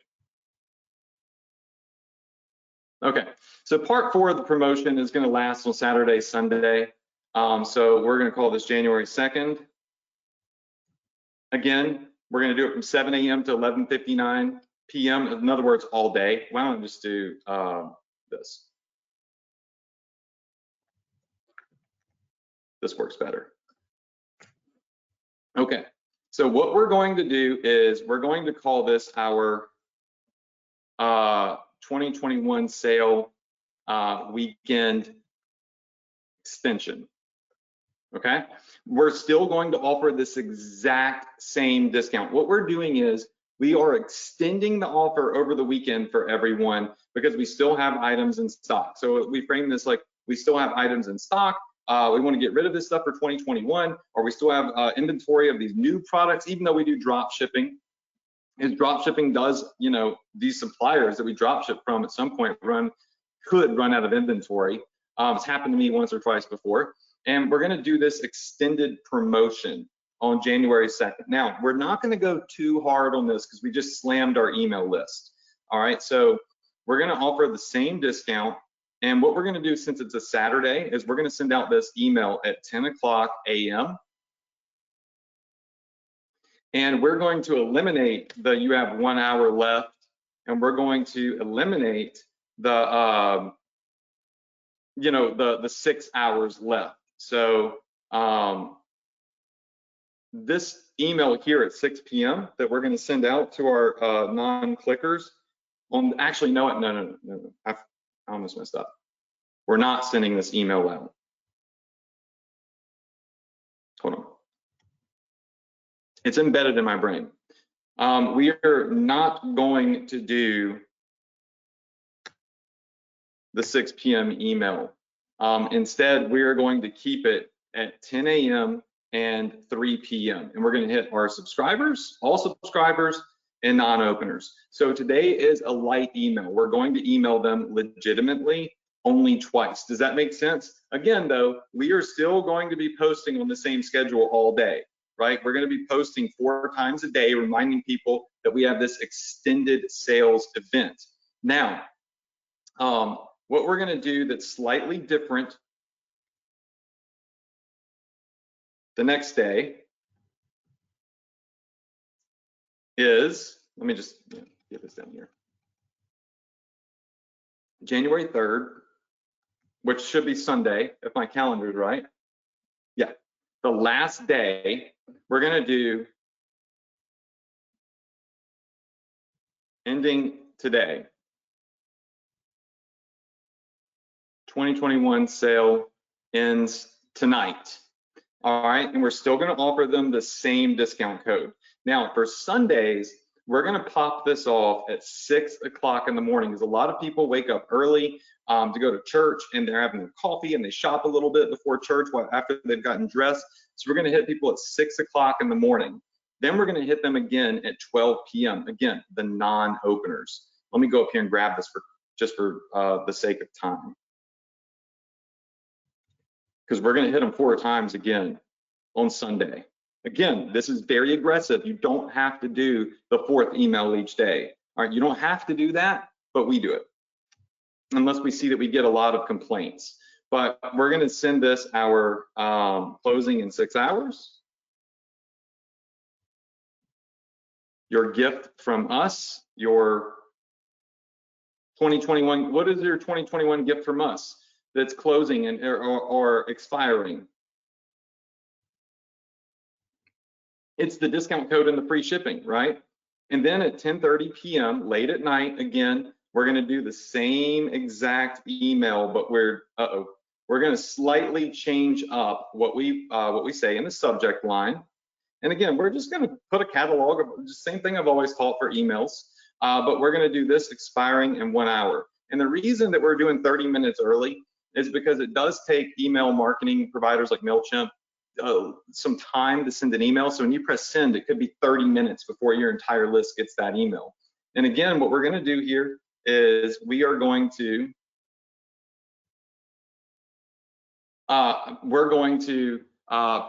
Okay, so part 4 of the promotion is gonna last on Saturday, Sunday. So we're gonna call this January 2nd. Again, we're gonna do it from 7 a.m. to 11:59 p.m. In other words, all day. Why don't I just do this? This works better. Okay, so what we're going to do is we're going to call this our 2021 sale weekend extension. Okay, we're still going to offer this exact same discount. What we're doing is we are extending the offer over the weekend for everyone because we still have items in stock. So we frame this like we still have items in stock. We want to get rid of this stuff for 2021, or we still have inventory of these new products, even though we do drop shipping. And drop shipping does, you know, these suppliers that we drop ship from at some point could run out of inventory. It's happened to me once or twice before. And we're gonna do this extended promotion on January 2nd. Now, we're not gonna go too hard on this because we just slammed our email list. All right, so we're gonna offer the same discount. And what we're gonna do, since it's a Saturday, is we're gonna send out this email at 10 o'clock a.m. And we're going to eliminate the you have 1 hour left, and we're going to eliminate the you know, the 6 hours left. So this email here at 6 p.m. that we're going to send out to our non-clickers on, actually, no, I almost messed up. We're not sending this email out. Hold on. It's embedded in my brain. We are not going to do the 6 p.m. email. Instead, we are going to keep it at 10 a.m. and 3 p.m. And we're going to hit our subscribers, all subscribers, and non-openers. So today is a light email. We're going to email them legitimately only twice. Does that make sense? Again, though, we are still going to be posting on the same schedule all day, right? We're going to be posting 4 times a day, reminding people that we have this extended sales event. Now, what we're going to do that's slightly different the next day is, let me just get this down here. January 3rd, which should be Sunday, if my calendar is right. Yeah, the last day, we're going to do ending today. 2021 sale ends tonight. All right, and we're still going to offer them the same discount code. Now, for Sundays, we're going to pop this off at 6 o'clock in the morning, because a lot of people wake up early to go to church, and they're having their coffee and they shop a little bit before church after they've gotten dressed. So we're going to hit people at 6 o'clock in the morning. Then we're going to hit them again at 12 p.m. Again, the non-openers. Let me go up here and grab this just for the sake of time, because we're going to hit them 4 times again on Sunday. Again, this is very aggressive. You don't have to do the 4th email each day. All right, you don't have to do that, but we do it, unless we see that we get a lot of complaints. But we're going to send this our closing in 6 hours. Your gift from us, your 2021, what is your 2021 gift from us that's closing and or expiring? It's the discount code and the free shipping, right? And then at 10:30 p.m., late at night, again, we're going to do the same exact email, but we're going to slightly change up what we say in the subject line. And again, we're just going to put a catalog of the same thing I've always taught for emails, but we're going to do this expiring in 1 hour. And the reason that we're doing 30 minutes early is because it does take email marketing providers like MailChimp some time to send an email. So when you press send, it could be 30 minutes before your entire list gets that email. And again, what we're going to do here is we are going to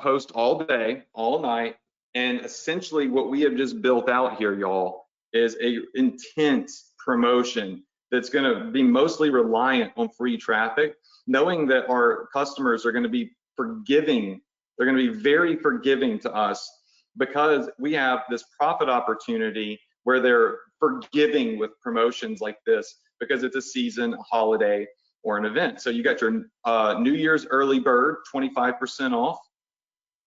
post all day, all night, and essentially what we have just built out here, y'all, is a intense promotion that's going to be mostly reliant on free traffic, knowing that our customers are going to be forgiving. They're going to be very forgiving to us because we have this profit opportunity where they're forgiving with promotions like this because it's a season, a holiday, or an event. So you got your New Year's early bird, 25% off.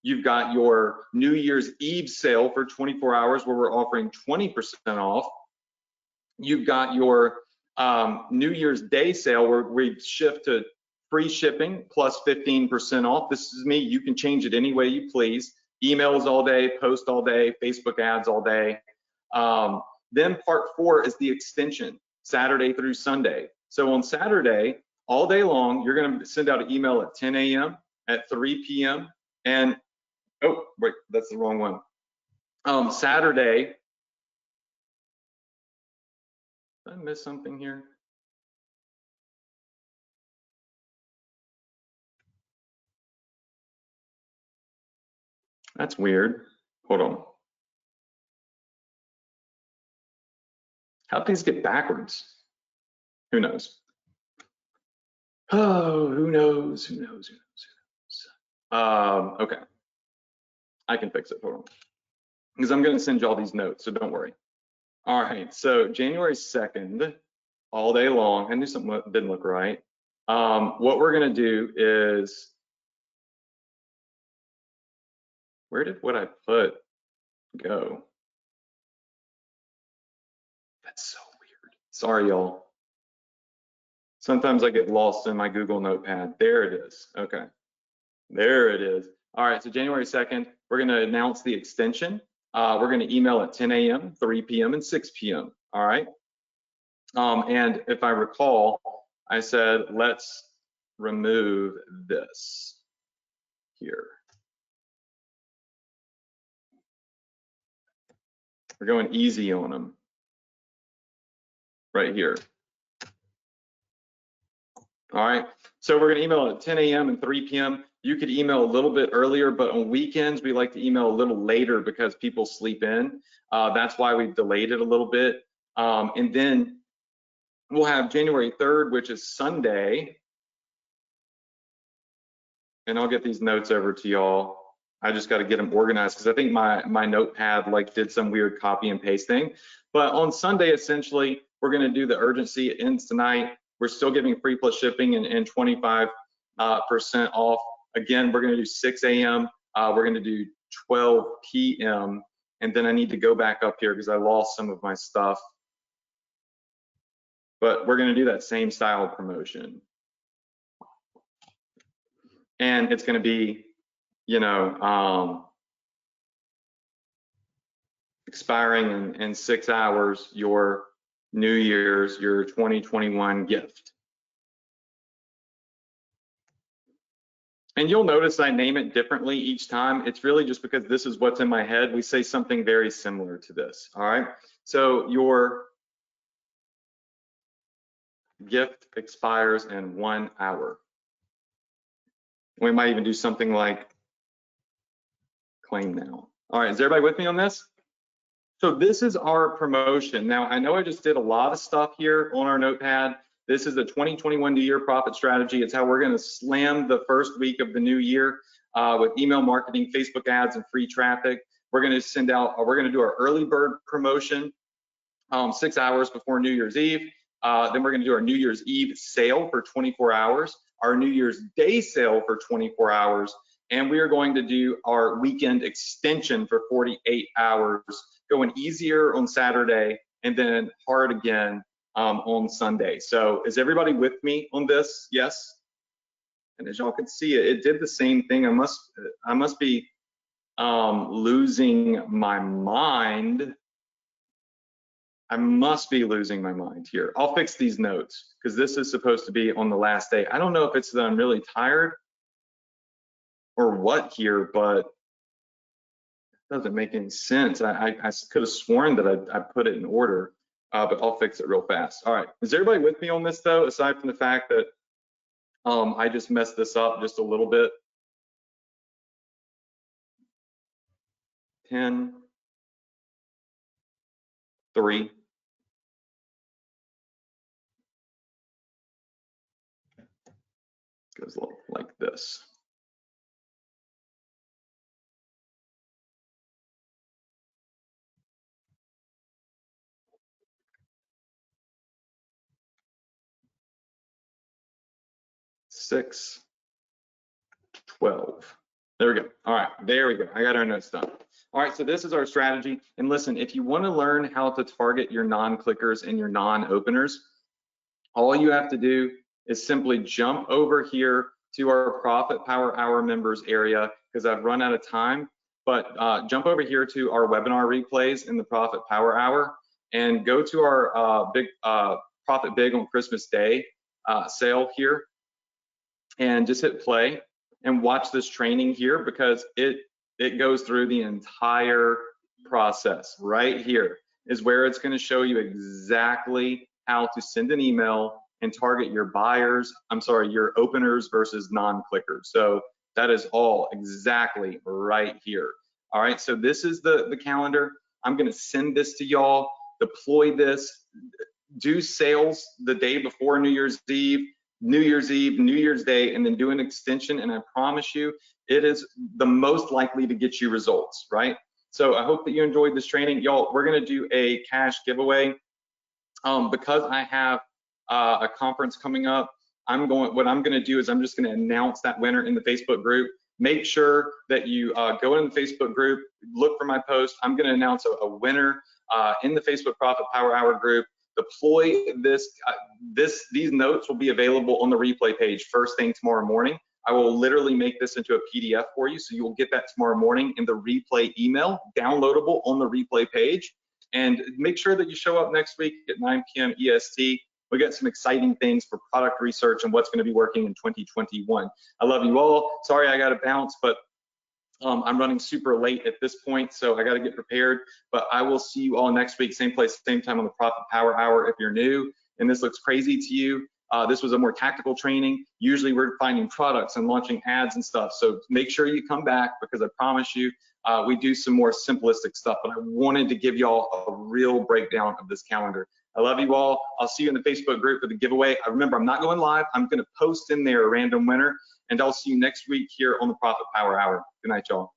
You've got your New Year's Eve sale for 24 hours where we're offering 20% off. You've got your New Year's Day sale where we shift to free shipping plus 15% off. This is me. You can change it any way you please. Emails all day, post all day, Facebook ads all day. Then part 4 is the extension, Saturday through Sunday. So on Saturday, all day long, you're going to send out an email at 10 a.m., at 3 p.m., and, oh, wait, that's the wrong one. Saturday, did I miss something here? That's weird. Hold on. How'd these get backwards? Who knows? Oh, who knows? Who knows? Who knows? Okay. I can fix it. Hold on. Because I'm going to send you all these notes, so don't worry. All right. So January 2nd, all day long. I knew something didn't look right. What we're going to do is, where did what I put go? That's so weird. Sorry, y'all. Sometimes I get lost in my Google Notepad. There it is. Okay. There it is. All right. So January 2nd, we're going to announce the extension. We're going to email at 10 a.m., 3 p.m., and 6 p.m. All right. And if I recall, I said, let's remove this here. We're going easy on them right here. All right, so we're gonna email at 10 a.m. and 3 p.m. You could email a little bit earlier, but on weekends, we like to email a little later because people sleep in. That's why we've delayed it a little bit. And then we'll have January 3rd, which is Sunday. And I'll get these notes over to y'all. I just got to get them organized because I think my notepad like did some weird copy and paste thing. But on Sunday, essentially, we're going to do the urgency. It ends tonight. We're still giving free plus shipping and 25% off. Again, we're going to do 6 a.m. We're going to do 12 p.m. And then I need to go back up here because I lost some of my stuff. But we're going to do that same style promotion. and it's going to be, you know, expiring in 6 hours, your New Year's, your 2021 gift. And you'll notice I name it differently each time. It's really just because this is what's in my head. We say something very similar to this, all right? So your gift expires in 1 hour. We might even do something like claim now. All right, is everybody with me on this? So this is our promotion. Now, I know I just did a lot of stuff here on our notepad. This is the 2021 New Year profit strategy. It's how we're going to slam the first week of the new year with email marketing, Facebook ads, and free traffic. We're going to send out, we're going to do our early bird promotion 6 hours before New Year's Eve. Then we're going to do our New Year's Eve sale for 24 hours, our New Year's Day sale for 24 hours, and we are going to do our weekend extension for 48 hours, going easier on Saturday and then hard again on Sunday. So is everybody with me on this? Yes? And as y'all can see, it did the same thing. I must be losing my mind. I must be losing my mind here. I'll fix these notes because this is supposed to be on the last day. I don't know if it's that I'm really tired or what here, but it doesn't make any sense. I could have sworn that I put it in order, but I'll fix it real fast. All right, is everybody with me on this though, aside from the fact that I just messed this up just a little bit? 10, 3, goes like this. Six, 12. There we go. All right, there we go. I got our notes done. All right, so this is our strategy. And listen, if you want to learn how to target your non-clickers and your non-openers, all you have to do is simply jump over here to our Profit Power Hour members area, because I've run out of time, but jump over here to our webinar replays in the Profit Power Hour and go to our big Profit Big on Christmas Day sale here and just hit play and watch this training here, because it goes through the entire process. Right here is where it's going to show you exactly how to send an email and target your buyers, your openers versus non-clickers. So that is all exactly right here. All right, so this is the calendar. I'm going to send this to y'all, deploy this, do sales the day before New Year's Eve, New Year's Day, and then do an extension, and I promise you, it is the most likely to get you results, right? So I hope that you enjoyed this training. Y'all, we're gonna do a cash giveaway. Because I have a conference coming up, what I'm gonna do is I'm just gonna announce that winner in the Facebook group. Make sure that you go in the Facebook group, look for my post. I'm gonna announce a winner in the Facebook Profit Power Hour group. Deploy this. These notes will be available on the replay page first thing tomorrow morning. I will literally make this into a PDF for you, so you will get that tomorrow morning in the replay email, downloadable on the replay page. And make sure that you show up next week at 9 p.m. EST. We got some exciting things for product research and what's going to be working in 2021. I love you all. Sorry I got to bounce, but I'm running super late at this point, so I got to get prepared. But I will see you all next week, same place, same time on the Profit Power Hour. If you're new and this looks crazy to you, this was a more tactical training. Usually we're finding products and launching ads and stuff. So make sure you come back, because I promise you, we do some more simplistic stuff. But I wanted to give y'all a real breakdown of this calendar. I love you all. I'll see you in the Facebook group for the giveaway. Remember, I'm not going live. I'm going to post in there a random winner. And I'll see you next week here on the Profit Power Hour. Good night, y'all.